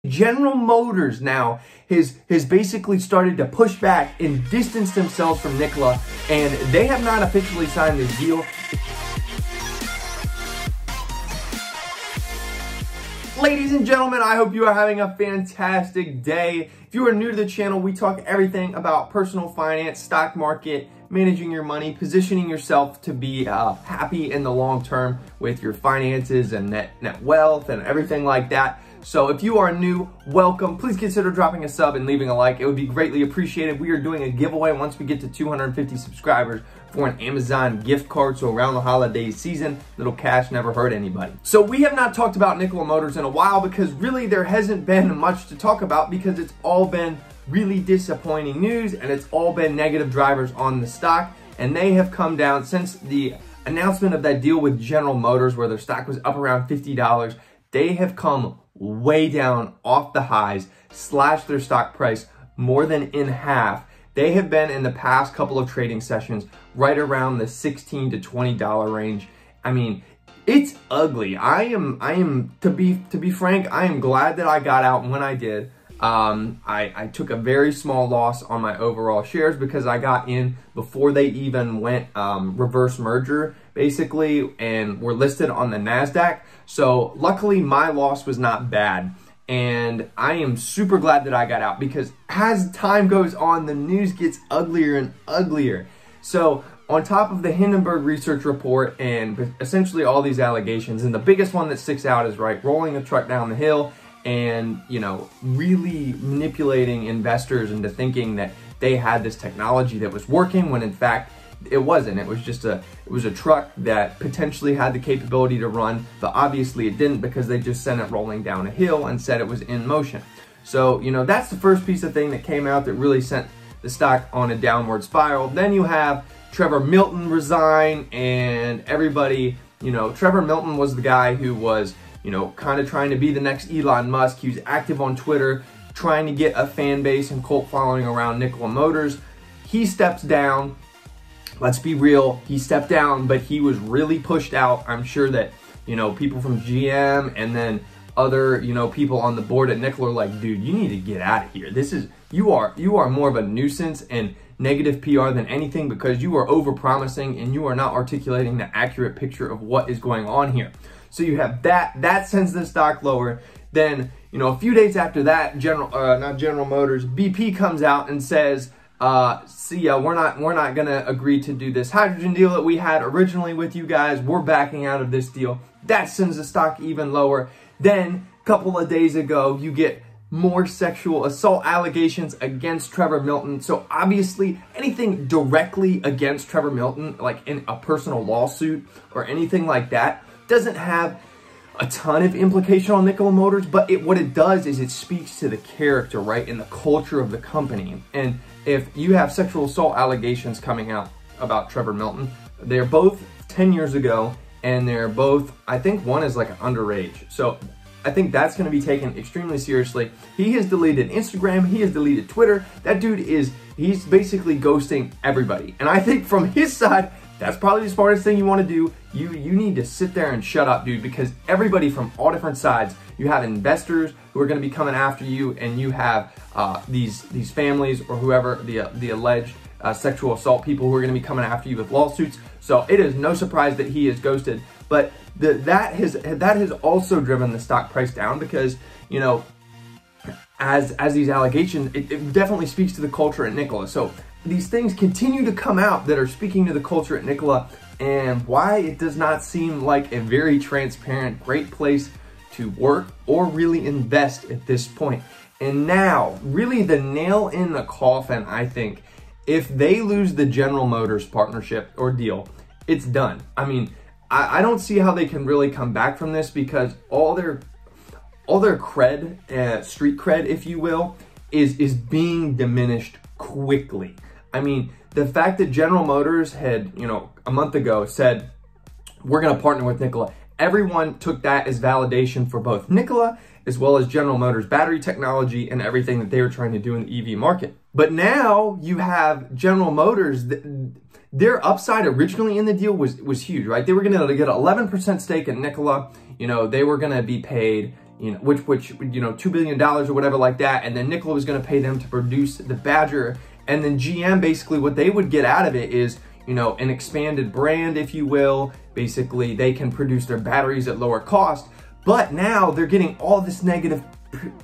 General Motors now has basically started to push back and distance themselves from Nikola, and they have not officially signed this deal. Ladies and gentlemen, I hope you are having a fantastic day. If you are new to the channel, we talk everything about personal finance, stock market, managing your money, positioning yourself to be happy in the long term with your finances and net wealth and everything like that. So if you are new, welcome. Please consider dropping a sub and leaving a like. It would be greatly appreciated. We are doing a giveaway once we get to 250 subscribers for an Amazon gift card. So around the holiday season, little cash never hurt anybody. So we have not talked about Nikola Motors in a while because really there hasn't been much to talk about because it's all been really disappointing news and it's all been negative drivers on the stock. And they have come down since the announcement of that deal with General Motors where their stock was up around $50. They have come way down off the highs, slashed their stock price more than in half. They have been in the past couple of trading sessions right around the $16 to $20 range. I mean, it's ugly. I am to be frank, I am glad that I got out when I did. I took a very small loss on my overall shares because I got in before they even went reverse merger basically and were listed on the NASDAQ. So luckily my loss was not bad. And I am super glad that I got out because as time goes on, the news gets uglier and uglier. So on top of the Hindenburg research report and essentially all these allegations, and the biggest one that sticks out is rolling a truck down the hill and, you know, really manipulating investors into thinking that they had this technology that was working when in fact it wasn't. It was just a truck that potentially had the capability to run, but obviously it didn't because they just sent it rolling down a hill and said it was in motion. So, you know, that's the first piece of thing that came out that really sent the stock on a downward spiral. Then you have Trevor Milton resign and everybody, you know, Trevor Milton was the guy who was, you know, kind of trying to be the next Elon Musk. He was active on Twitter, trying to get a fan base and cult following around Nikola Motors. He steps down. Let's be real, he stepped down, but he was really pushed out. I'm sure that, you know, people from GM and then other, you know, people on the board at Nikola are like, dude, you need to get out of here. You are more of a nuisance and negative PR than anything because you are overpromising and you are not articulating the accurate picture of what is going on here. So you have that sends the stock lower. Then, you know, a few days after that, not General Motors, BP comes out and says, see ya, we're not gonna agree to do this hydrogen deal that we had originally with you guys. We're backing out of this deal. That sends the stock even lower. Then a couple of days ago, you get more sexual assault allegations against Trevor Milton. So obviously anything directly against Trevor Milton, like in a personal lawsuit or anything like that, doesn't have a ton of implication on Nikola Motors, but what it does is it speaks to the character, right, and the culture of the company. And if you have sexual assault allegations coming out about Trevor Milton, they're both 10 years ago, and they're both, I think one is like underage. So I think that's gonna be taken extremely seriously. He has deleted Instagram, he has deleted Twitter. That dude he's basically ghosting everybody. And I think from his side, that's probably the smartest thing you want to do. You need to sit there and shut up, dude, because everybody from all different sides, you have investors who are going to be coming after you, and you have these families or whoever, the alleged sexual assault people who are going to be coming after you with lawsuits. So it is no surprise that he is ghosted, but that has also driven the stock price down because, you know, as these allegations, it definitely speaks to the culture at Nikola. So these things continue to come out that are speaking to the culture at Nikola and why it does not seem like a very transparent, great place to work or really invest at this point. And now, really the nail in the coffin, I think, if they lose the General Motors partnership or deal, it's done. I mean, I don't see how they can really come back from this because all their cred, street cred, if you will, is being diminished quickly. I mean, the fact that General Motors had, you know, a month ago said, we're going to partner with Nikola, everyone took that as validation for both Nikola as well as General Motors battery technology and everything that they were trying to do in the EV market. But now you have General Motors, their upside originally in the deal was huge, right? They were going to get an 11% stake in Nikola. You know, they were going to be paid, you know, which you know, $2 billion or whatever like that, and then Nikola was going to pay them to produce the Badger, and then GM, basically what they would get out of it is, you know, an expanded brand, if you will. Basically, they can produce their batteries at lower cost, but now they're getting all this negative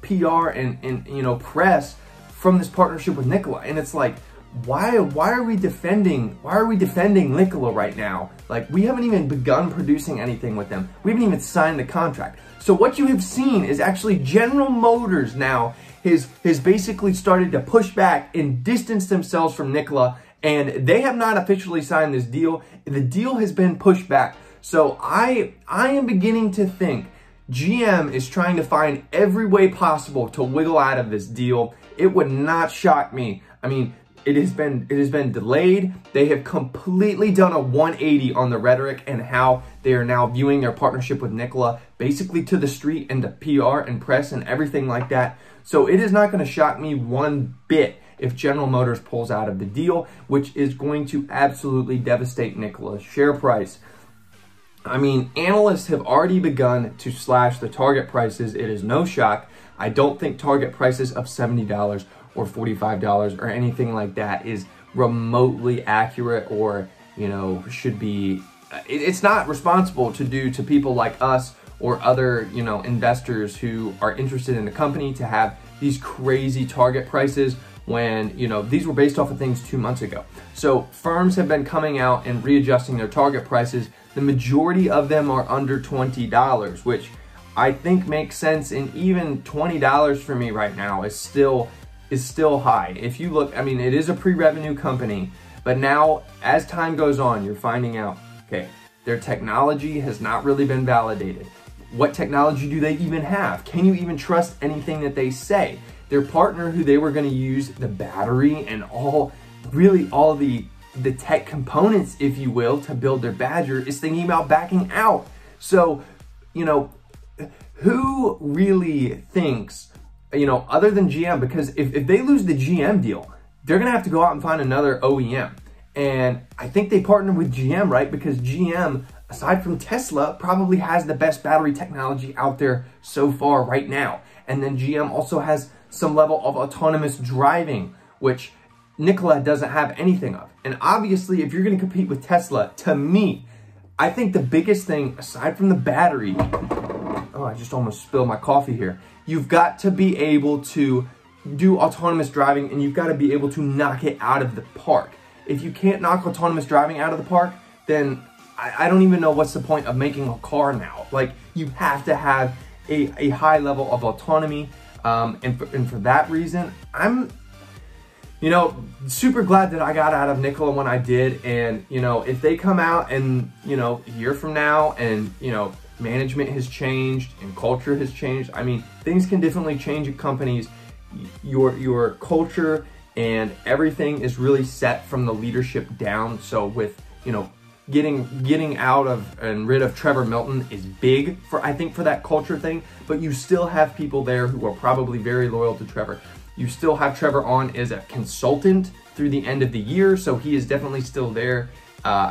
PR and you know, press from this partnership with Nikola, and it's like, why are we defending Nikola right now? Like, we haven't even begun producing anything with them. We haven't even signed the contract. So what you have seen is actually General Motors now has basically started to push back and distance themselves from Nikola, and they have not officially signed this deal. The deal has been pushed back. So I am beginning to think GM is trying to find every way possible to wiggle out of this deal. It would not shock me. I mean, it has been delayed. They have completely done a 180 on the rhetoric and how they are now viewing their partnership with Nikola, basically to the street and the PR and press and everything like that. So it is not going to shock me one bit if General Motors pulls out of the deal, which is going to absolutely devastate Nikola's share price. I mean, analysts have already begun to slash the target prices. It is no shock. I don't think target prices of $70 or $45 or anything like that is remotely accurate, or, you know, should be, it's not responsible to do to people like us or other, you know, investors who are interested in the company to have these crazy target prices when, you know, these were based off of things 2 months ago. So firms have been coming out and readjusting their target prices. The majority of them are under $20, which I think makes sense, and even $20 for me right now is still high. If you look, I mean, it is a pre-revenue company, but now as time goes on, you're finding out, okay, their technology has not really been validated. What technology do they even have? Can you even trust anything that they say? Their partner, who they were going to use the battery and all the tech components, if you will, to build their Badger, is thinking about backing out. So, you know, who really thinks, you know, other than GM, because if they lose the GM deal, they're going to have to go out and find another OEM. And I think they partnered with GM, right? Because GM, aside from Tesla, probably has the best battery technology out there so far right now. And then GM also has some level of autonomous driving, which Nikola doesn't have anything of. And obviously, if you're going to compete with Tesla, to me, I think the biggest thing, aside from the battery, oh, I just almost spilled my coffee here. You've got to be able to do autonomous driving, and you've got to be able to knock it out of the park. If you can't knock autonomous driving out of the park, then I don't even know what's the point of making a car now. Like, you have to have a high level of autonomy, and for that reason, I'm, you know, super glad that I got out of Nikola when I did. And, you know, if they come out and, you know, a year from now and, you know, management has changed and culture has changed, I mean, things can definitely change at companies. Your culture and everything is really set from the leadership down. So with, you know, getting out of and rid of Trevor Milton is big for, I think, for that culture thing, but you still have people there who are probably very loyal to Trevor. You still have Trevor on as a consultant through the end of the year, so he is definitely still there,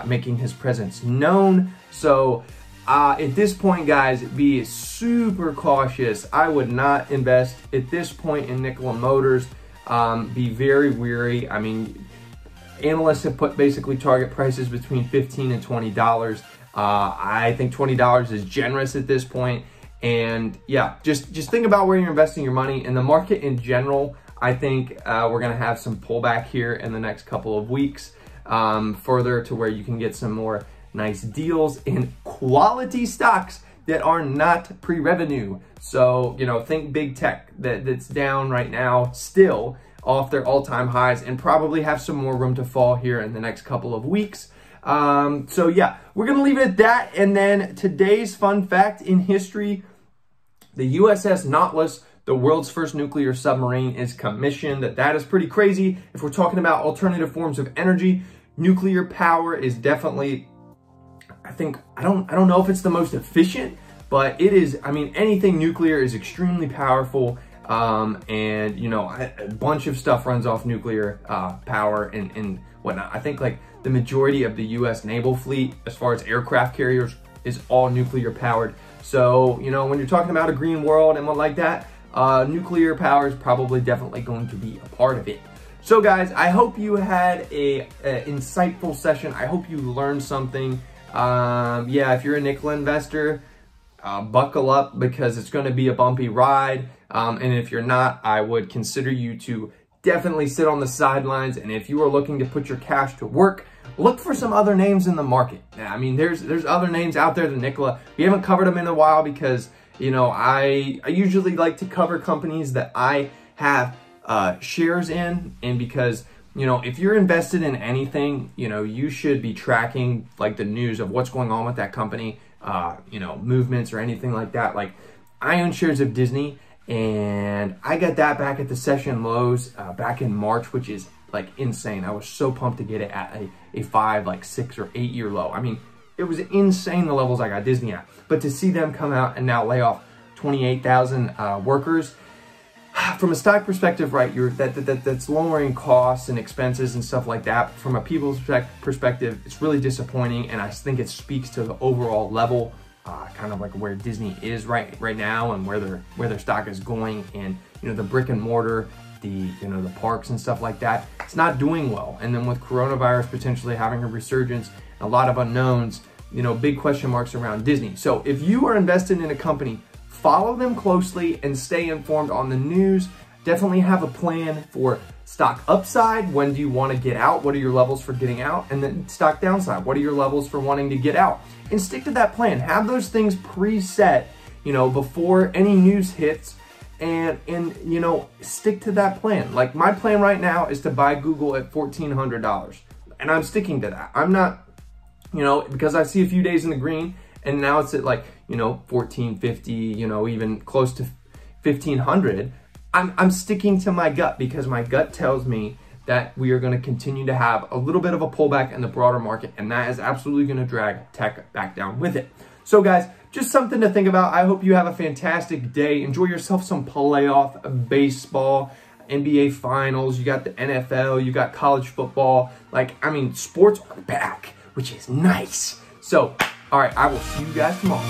making his presence known. So at this point, guys, be super cautious. I would not invest at this point in Nikola Motors. Be very wary. I mean, analysts have put basically target prices between $15 and $20. I think $20 is generous at this point. And yeah, just think about where you're investing your money. In the market in general, I think we're going to have some pullback here in the next couple of weeks, further to where you can get some more nice deals in quality stocks that are not pre-revenue. So, you know, think big tech that's down right now still off their all-time highs and probably have some more room to fall here in the next couple of weeks. So yeah, we're going to leave it at that. And then today's fun fact in history, the USS Nautilus, the world's first nuclear submarine, is commissioned. That is pretty crazy. If we're talking about alternative forms of energy, nuclear power is definitely, I think, I don't know if it's the most efficient, but it is. I mean, anything nuclear is extremely powerful. And you know, a bunch of stuff runs off nuclear power and whatnot. I think like the majority of the US naval fleet, as far as aircraft carriers, is all nuclear powered. So, you know, when you're talking about a green world and what like that, nuclear power is probably definitely going to be a part of it. So guys, I hope you had a insightful session. I hope you learned something. Yeah, if you're a Nikola investor, buckle up because it's going to be a bumpy ride. And if you're not, I would consider you to definitely sit on the sidelines. And if you are looking to put your cash to work, look for some other names in the market. I mean, there's other names out there than Nikola. We haven't covered them in a while because, you know, I usually like to cover companies that I have shares in, and because, you know, if you're invested in anything, you know, you should be tracking like the news of what's going on with that company, you know, movements or anything like that. Like, I own shares of Disney, and I got that back at the session lows back in March, which is like insane. I was so pumped to get it at a 5, like 6 or 8 year low. I mean, it was insane the levels I got Disney at. But to see them come out and now lay off 28,000 workers, from a stock perspective, right, that's lowering costs and expenses and stuff like that. From a people's perspective, it's really disappointing, and I think it speaks to the overall level, kind of like where Disney is right now and where their stock is going, and, you know, the brick and mortar, the parks and stuff like that, it's not doing well. And then with coronavirus potentially having a resurgence, a lot of unknowns, you know, big question marks around Disney. So if you are invested in a company, follow them closely and stay informed on the news. Definitely have a plan for stock upside. When do you want to get out? What are your levels for getting out? And then stock downside. What are your levels for wanting to get out? And stick to that plan. Have those things preset, you know, before any news hits, and you know, stick to that plan. Like, my plan right now is to buy Google at $1,400, and I'm sticking to that. I'm not, you know, because I see a few days in the green, and now it's at like, you know, 1450, you know, even close to 1500. I'm sticking to my gut because my gut tells me that we are going to continue to have a little bit of a pullback in the broader market, and that is absolutely going to drag tech back down with it. So guys, just something to think about. I hope you have a fantastic day. Enjoy yourself some playoff baseball, NBA finals. You got the NFL, you got college football. Like, I mean, sports are back, which is nice. So, all right, I will see you guys tomorrow.